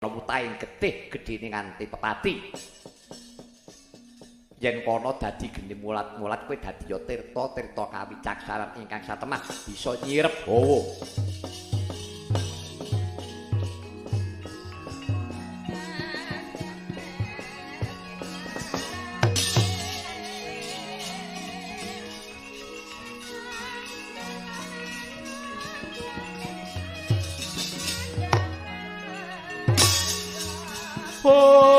Wutaing getih gedhene nganti pepati. Yen kono dadi geni mulat-mulat kowe dadi ya tirta kawicaksanan ingkang satemah bisa nyirep hawa. Oh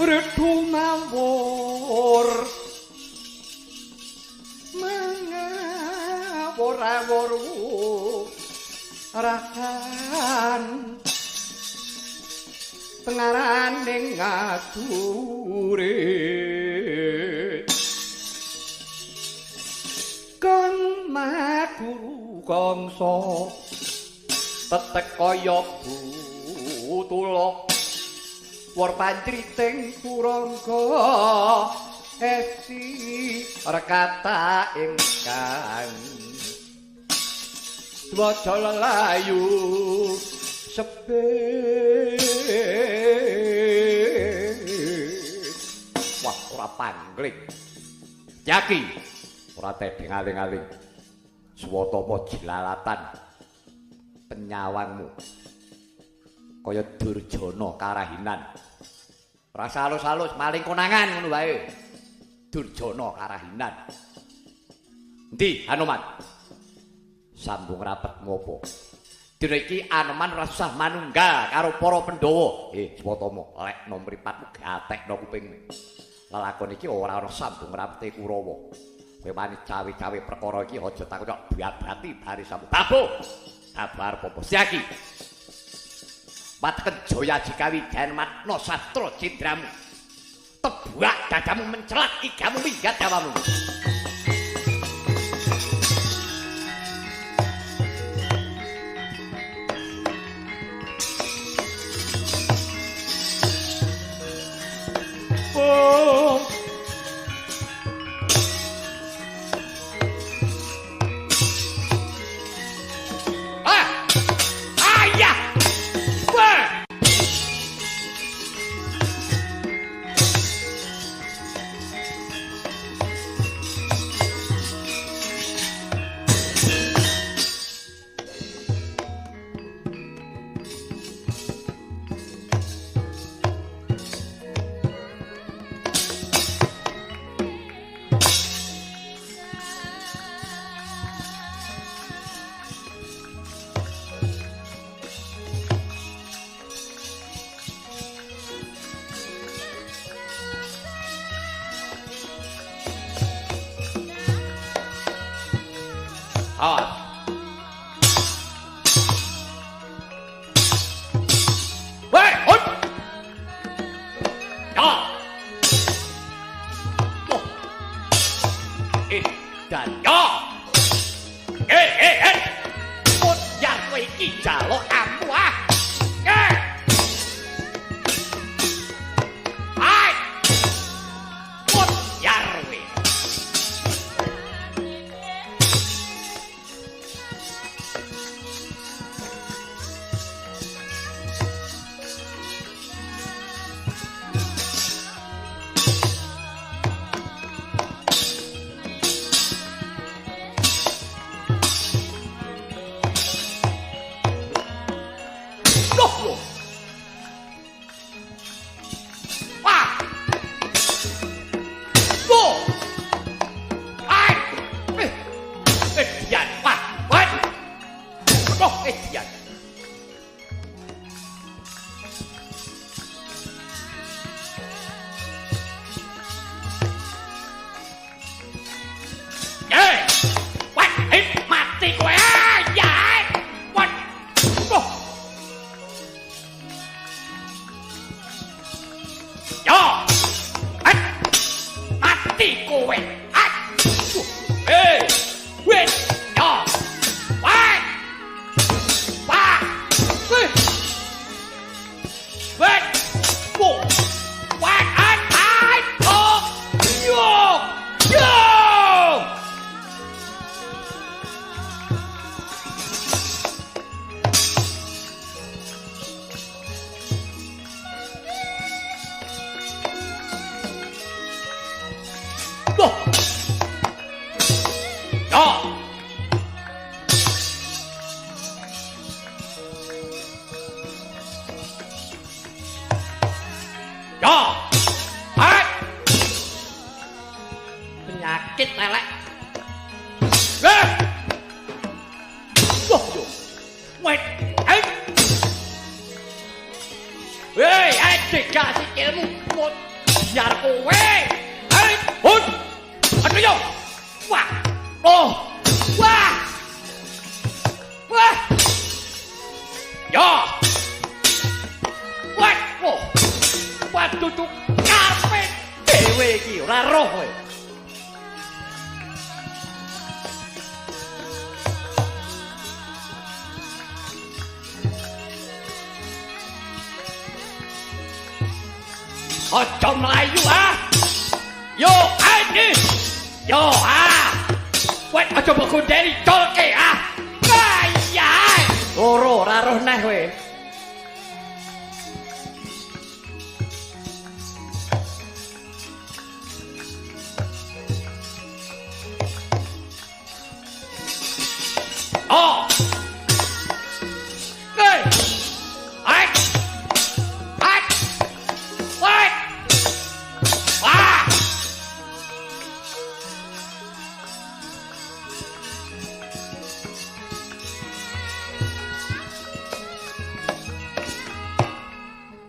redu mawur mengawur-awur rakan pengaraning ngadurit kon maguru kangsa tetek kaya butulok war pancriting kurangga esi rekata ingkang dwaja lelayu sepet wah ora pangling yaki ora tedeng aling-aling swatama jilalatan penyawangmu kaya Durjana karahinan. Rasa halus-halus maling konangan ngono wae. Durjana karahinan. Endi Hanuman? Sambung rapet ngopo? Dina iki Anoman ora usah manunggal karo para Pandhawa. Swatama, lek nom mripatmu gatekno kupingmu. Lelakon iki ora ana sambung rapete Kurawa. Kowe wani cawe-cawe perkara iki aja takut kok biabati bari sambung. Tabuh. Sabar popo siaki. Pateken Jaya Jikawi Janmatno Sastra Cindramu. Tebuak dadamu mencelak igamu minggat dawamu. Oh Wah, wah, wah, ay, Edian, wah, wah, oh, Edian. Mati kowe ya. Wat. Oh. Yo. Mati kowe. Hey. Wait. Yo. Wat. Wat. Wait. Wait. Wo. Wat ai. Oh. Yo. Yo. Penyakit elek. Wait, hey. Hey, dikasih ilmu buat biar kowe. Hey, hut. Aduh yo. Wah. Oh. Wah. Wah. Yo. Wah. Oh. Wah tutuk karpet. Dewe iki ora roh kowe. Ojo melayu ah. Yo ini. Yo ah. Wet aja mbok gondeli colke ah. Kaya. Loro ora roh neh kowe. Oh. Hey. Ai. Ai. Wait. Ah.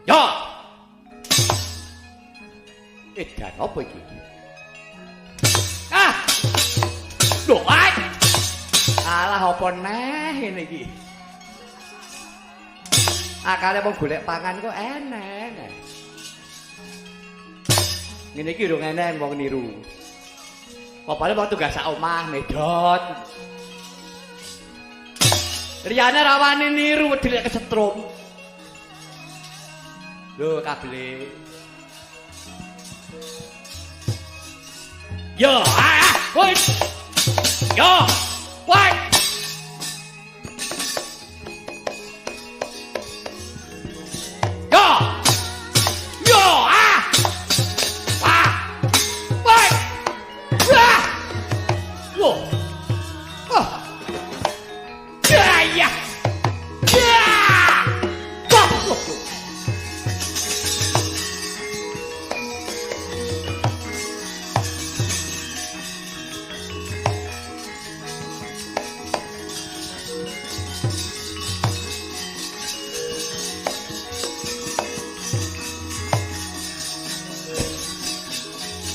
Yo. Edan apa iki? Ah. Loh, ai. Alah apa neh ngene iki? Akale wong golek pangan kok enek. Ngene iki lho ngene wong niru. Popane wong tugas sak omah medhot. Liyane rawane niru wedhil kesetrum. Lho kabele. Yo, woi. Yo, woi. Yo. Yo, wah. Woi. Wah. Yo. Oh. Ya ya. Ya. Wah.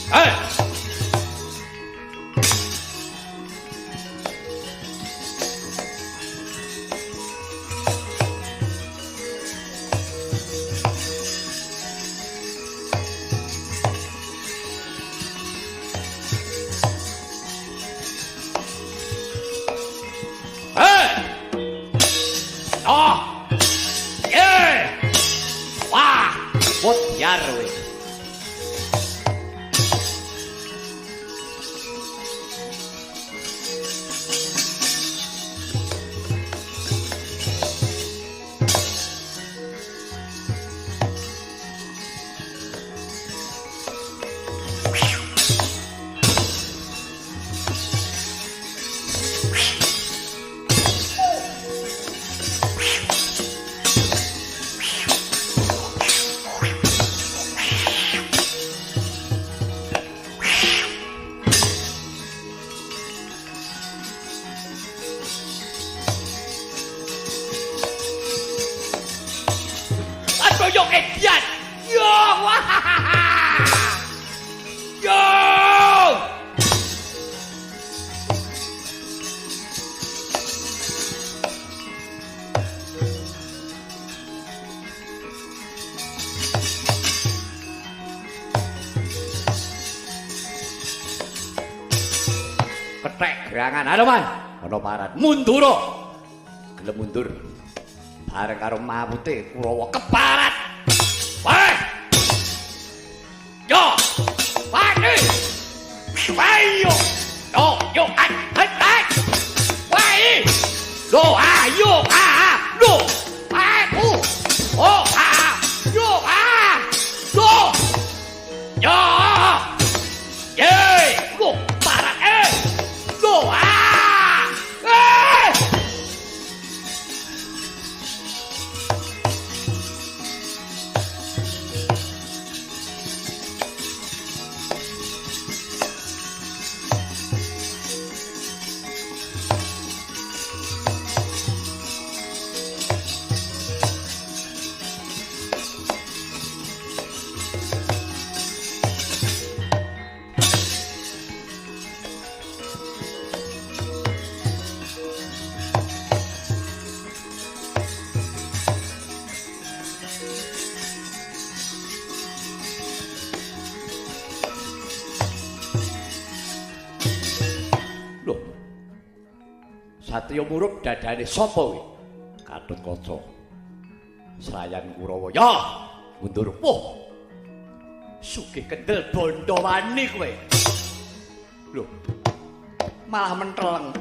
Hey! Hey! Oh! Yeah! Wah! What yarwe? yo edian. Yo wah. Yo. Ketek gerangan Anoman ana parat mundur gelem mundur bareng karo mawute Kurawa keparat wae yo pati ayo yo hai wae lo ayo lo aku oh yo lo yo ye lo parat Go! Ah! Ah! Satya murup dadane sapa kuwi? Gatotkaca. Serayan Kurawa. Ya, mundur. Wah. Sugih kendel bondo wani kowe. Lho. Malah menteleng.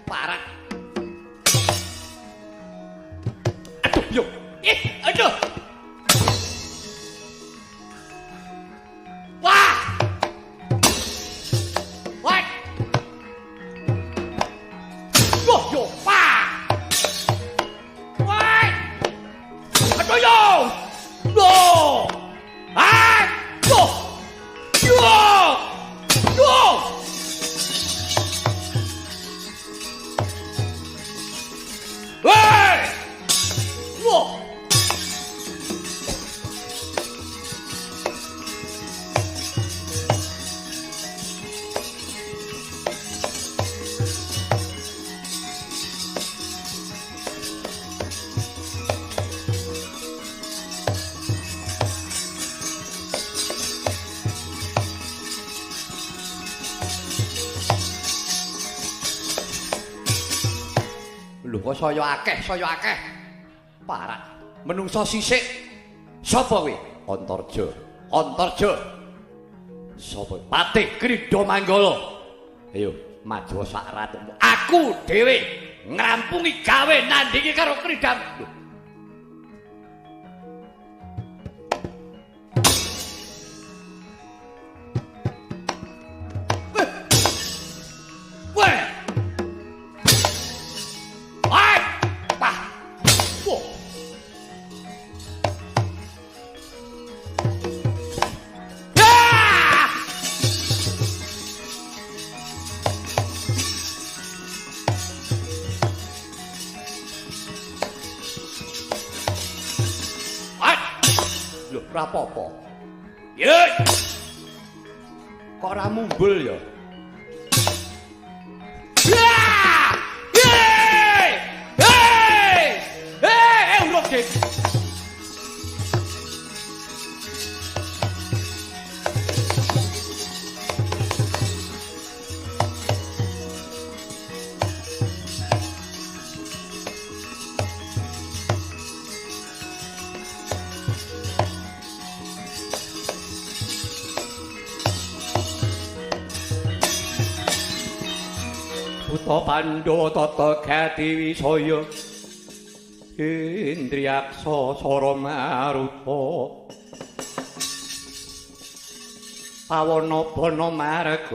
Parah. Aduh, yo. Aduh. Wah! Yo, pa! Why? Aduh yo! No! Ah! Yo! Yo! Yo! Hey! Yo! Lho kok saya akeh. Parat. Menungso sisik. Sapa kuwi? Antarja. Sapa? Patih Krida Manggala. Ayo, maju sak ratumu. Aku dhewe ngrampungi gawe nandingi karo Krida. Apa-apa. Ye. Kok ora mumbul ya? Urut dik. Buta Pandhawa tata gati wisaya Indriyaksa sara marupa Pawana bana margana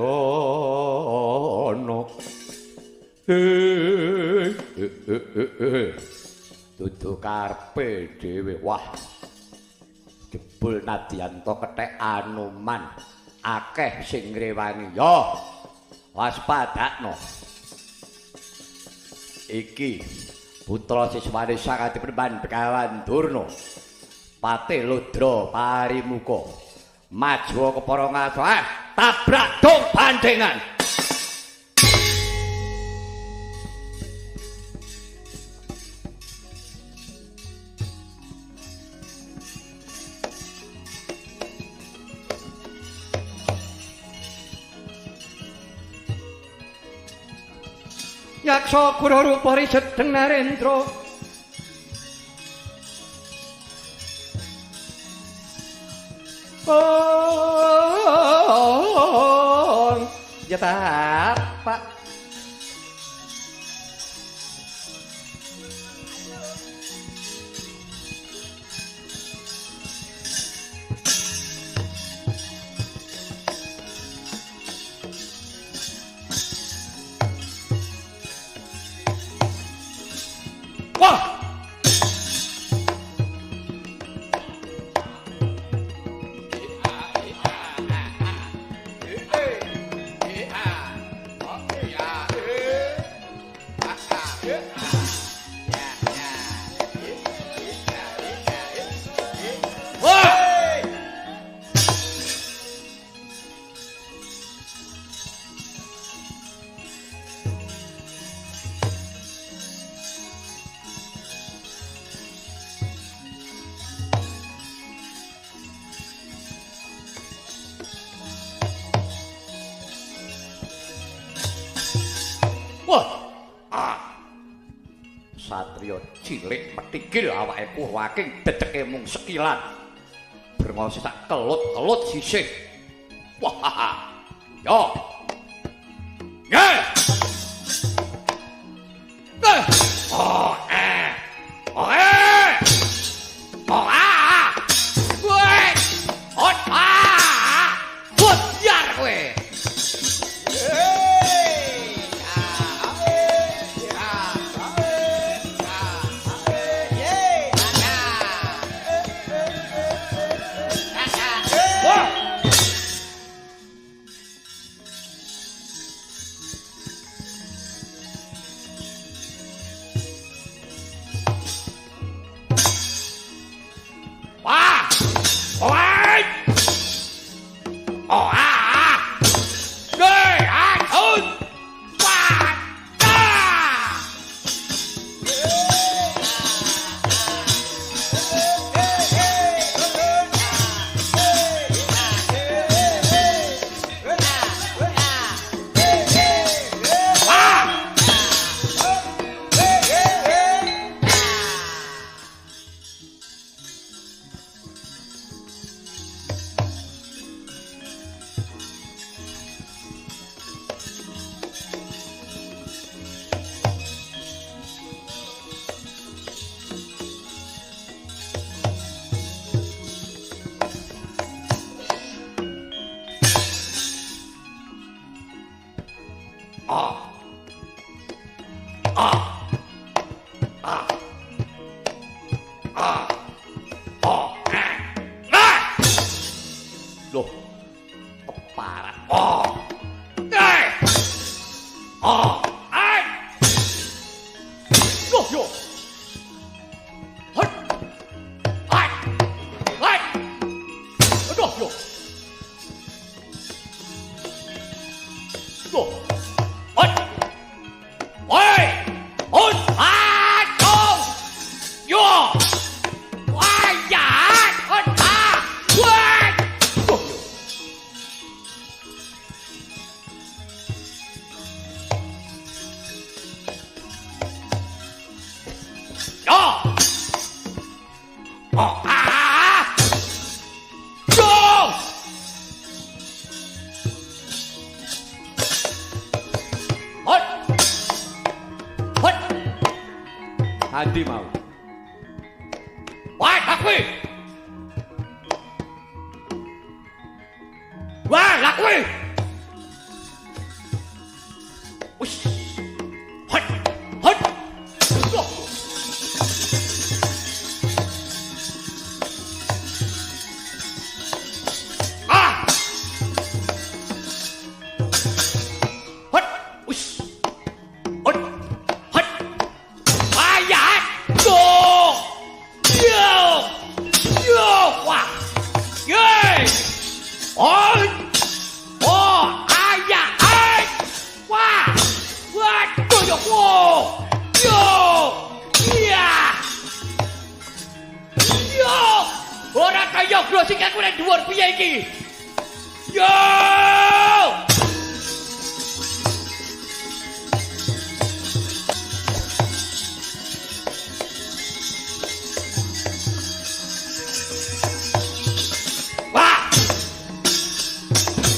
dudu karepe dhewe wah jebul Nadyanto kethek Anoman akeh sing ngrewangi ya waspadakno iki putra siswane saka dipenemban Begawan Durna Patih Ludra Parimuka maju ke para ngaso tabrak dong bandengan. Yaksa Kura Rupa Risedeng Narendra ya Pak wah Satrio cilik metigil awake Purwaking dedeke mung sekilan. Brengos sak kelut-kelut sisih. Wah. Yo. Nggih. Nggih. Oh, Oh, Oh, Woi. Hot. Hot biar kowe. Loh, keparat. Loh, yo. Aduh, yo. Loh. Oi! Yo! Andi mau. Wah, lakui. Wah, lakui. Ush. Hot. Hot. Loh. Hot. Ush. Hot. Hot. Wah, ya. sikilku nek dhuwur piye iki? Yo! Wah!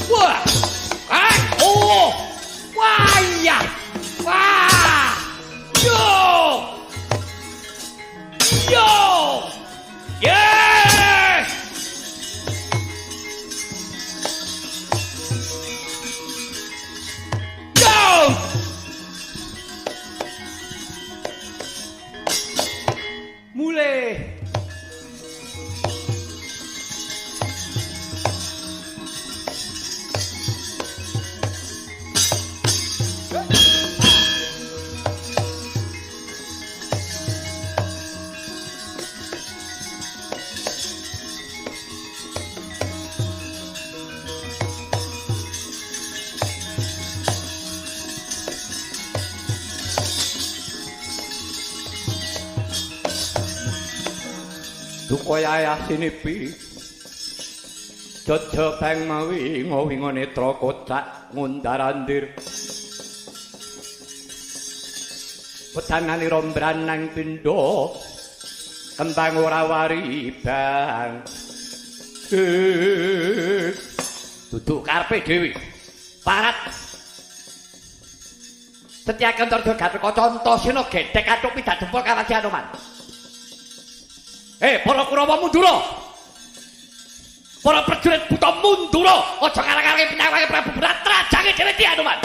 Wah! Oh! Wah, iya! Wah! Yo! Yo! Yes! Yo! Mulai. Dukoya sinipi Jojo bang mawi ngowingo netra kocak ngundarandir Petanani rombran nang pindo Kembang ora wari bang Duduk karpe dewi Parat Setiakan torjo gatriko contoh sino gedek aduk pidak jempol kawan si Anoman para Kurawa mundura. Para prajurit buta mundura. Aja ngarang-arangi pinyawange Prabu Berat trajange dhewe iki Anoman.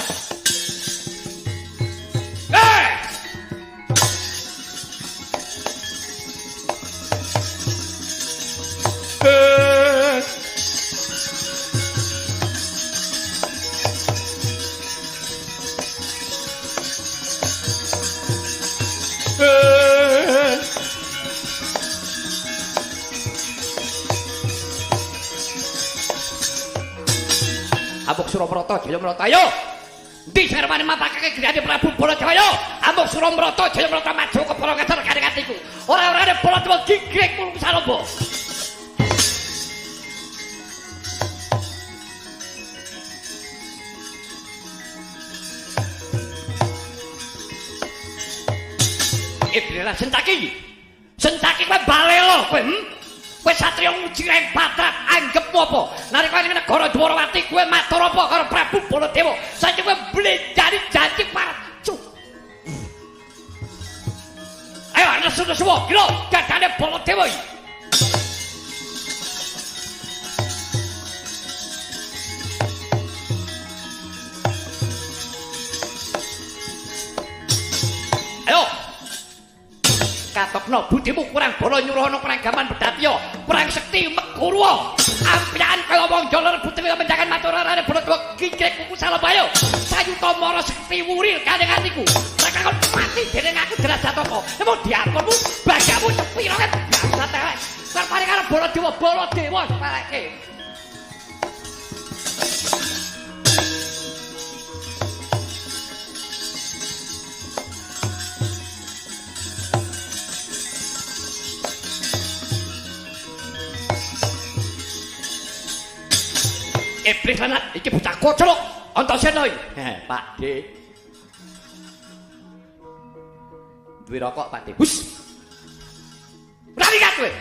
Amuk Suramrata Jayamrata ayo. Endi sing arepane mapakake griyane Prabu Balajaya? Amuk Suramrata Jayamrata maju ke para ngadar kandhangatiku. Ora-orane Baladewa gigrek mung saraba. Iblis Sentaki. Sentaki kowe balela kowe. Kowe satriya ngujireng patrat anggepmu apa? Nalika ning negara Dwarawati kowe matur apa karo Prabu Baladewa? Saiki kowe blenjani janji parcu. Ayo nesu-nesu kira dadane Baladewa iki. Ayo katokno budimu kurang bala nyuruhana kurang gaman bedatiya kurang sekti Mekurwa ampian kaya wong jaler putri menjangan maturane Baladewa kikrek kuku Salabaya sayuta mara sekti wuril kandhangatiku mereka kon mati dening aku derajat apa emo diaturmu bagamu sepira kan biasa teh sarpane karo Baladewa sepeleke Iblis lanat iki bocah koclok Antasena iki. Pak D. Duwe rokok Pak D. Hus. Berani gak kowe?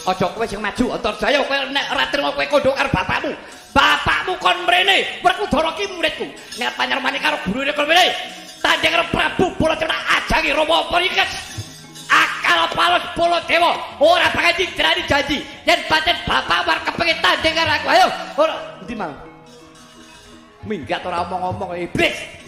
Aja kowe sing maju Antarjaya kowe nek ora trimo kowe kondho karo bapakmu. Bapakmu kon mrene, Werkudara ki muridku. Nek panyarmane karo gurune kon mrene. Tanding karo Prabu Baladewa ajangi Rama Parikes. Akal palos Baladewa ora bakal didrani janji. Yen pancen bapak war kepengin tanding karo aku. Ayo, ora endi mau? Minggat ora omong-omong iblis.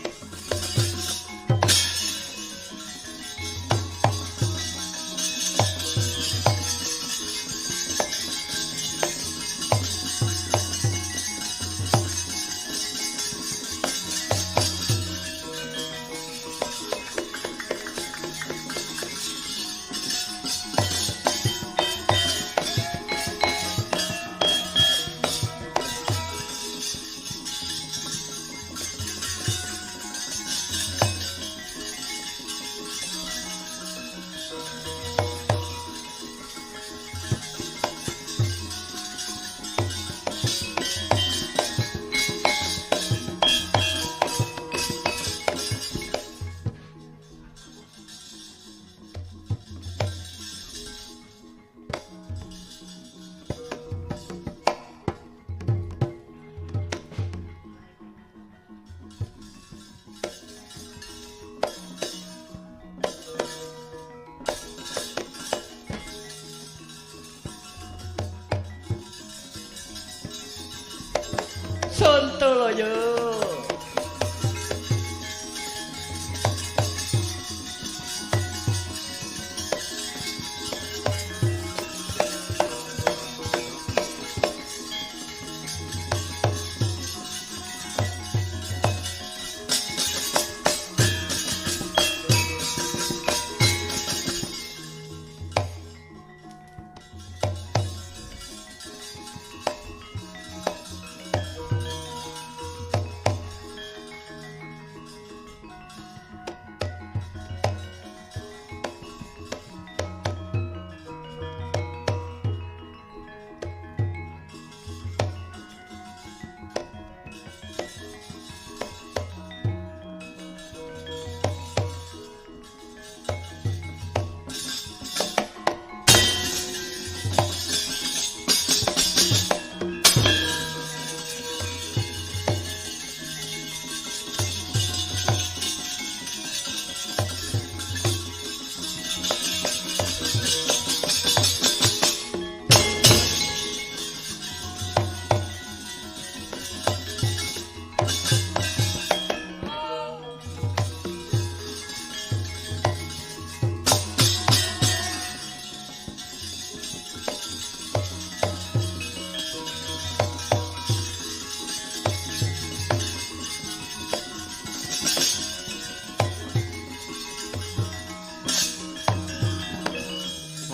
yo.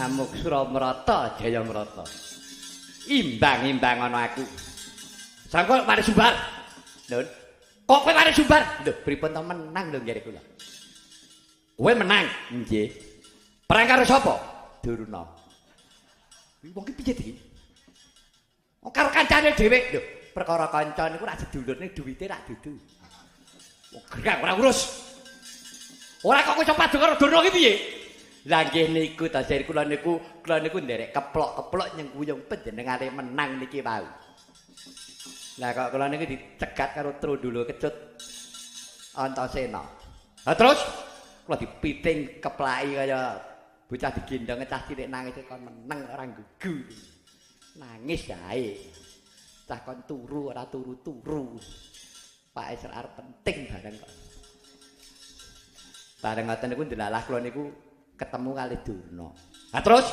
Amuk Suramrata Jayamrata. Imbang-imbang ana aku. Sangko mari sumbar. Lho. Kok kowe mari sumbar? Lho, pripun to menang lho jare kula. Kowe menang. Nggih. Perang karo sapa? Durna. Wong ki piye iki? Oh karo kancane dhewe. Lho, perkara kanca niku rak sedulurne duwite rak dudu. Wong gerang ora urus. Ora kok kowe iso padha karo Durna ki piye? Lah nggih niku ta jare kula niku nderek keplok-keplok nyengkuyung panjenengane menang niki wau. Lah kok kula niku dicegat karo Trundula Kecut Antasena. Lah terus kula dipiting keplaki kaya bocah digendong cah cilik nangis kon meneng ora gugu. Nangis ae. Cah kon turu ora turu-turu. Pak Isra penting bareng kok. Bareng ngoten niku ndelalah kula niku ketemu kali Durna. Nah terus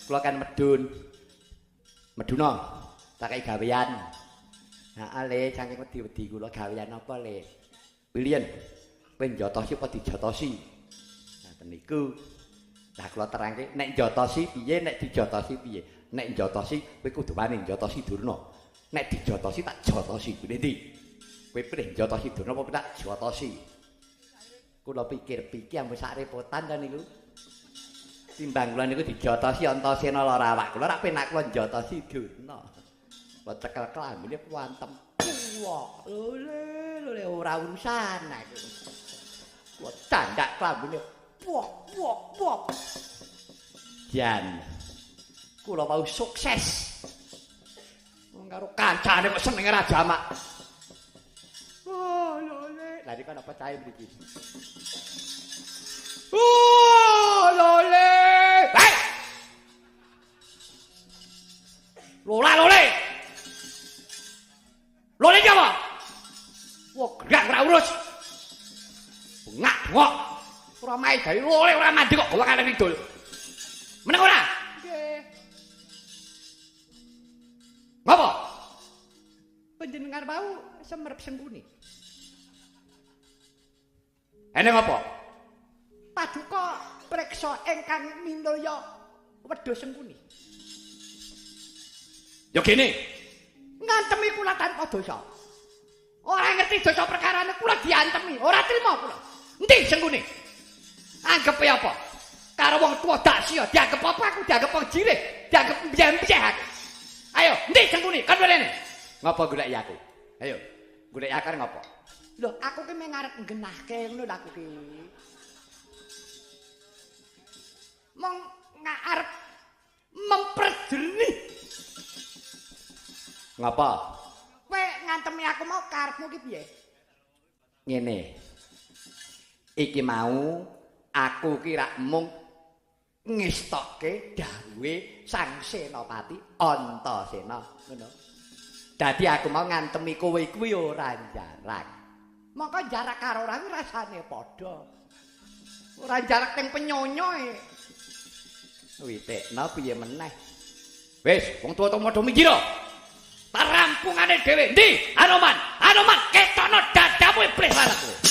kula kan meduna tak kei gawean. Nah ale saking wedi-wedi kula gawean apa le? Pilihan kowe njotosi apa dijotosi? Nah niku. Lah kula terangke nek njotosi piye nek dijotosi piye? Nek njotosi kowe kudu wani njotosi Durna. Nek dijotosi tak jotosi. Kuwi ndi? Kowe pilih njotosi Durna apa tak jotosi? Kula pikir-pikir ambek sak repotan ta niku. Timbang kula niku dijotosi Antasena lara awak kula rak penak kula njotosi Durna. Kula cekel klambine puantem. Wah, lho ora urusan aku. Kula candak klambine. Wah. Jan. Kula mau sukses. Wong karo kancane kok senenge ra jamak. Oh, lho. Lah iki kan apa cahe mriki. Oh, lole. Hei! Lole. Lole apa? Wah, gerak ora urus. Bengak. Ora mae gawe lole ora mandi kok gawe kali ngidul. Meneng ora? Nggih. Ngapa? Panjenengan bau semerep sengkuni. Eneng apa? Paduka preksa ingkang minulya wedhus sengkuni. Ya gene. Ngantemi kula tanpa dosa. Ora ngerti dosa perkarane kula diantemi, ora trima kula. Endi sengkuni? Anggepe apa? Karo wong tuwa dak sia, dianggep apa aku dianggep wong jireh, dianggep mbiyeh aku. Ayo, endi sengkuni? Kan rene. Ngapa golek aku? Ayo, golek akar ngapa? Lho, aku ki mung arep nggenahke ngono lho aku ki. Mong ngarep memperjernih. Ngapa? Kowe ngantemi aku mau karepmu ki piye? Ngene. Iki mau aku ki rak mung ngestokke dawuhe Sang Senapati Antasena, ngono. Dadi aku mau ngantemi kowe kuwi ora jarak. Mongko jarak karo ora kuwi rasane padha. Ora jarak ning penyonyoe. Witekno piye meneh. Wis, wong tuwa-tuwa padha mikir. Tarampungane dhewe. Ndi? Anoman, ketokno dadamu iblis lan kowe.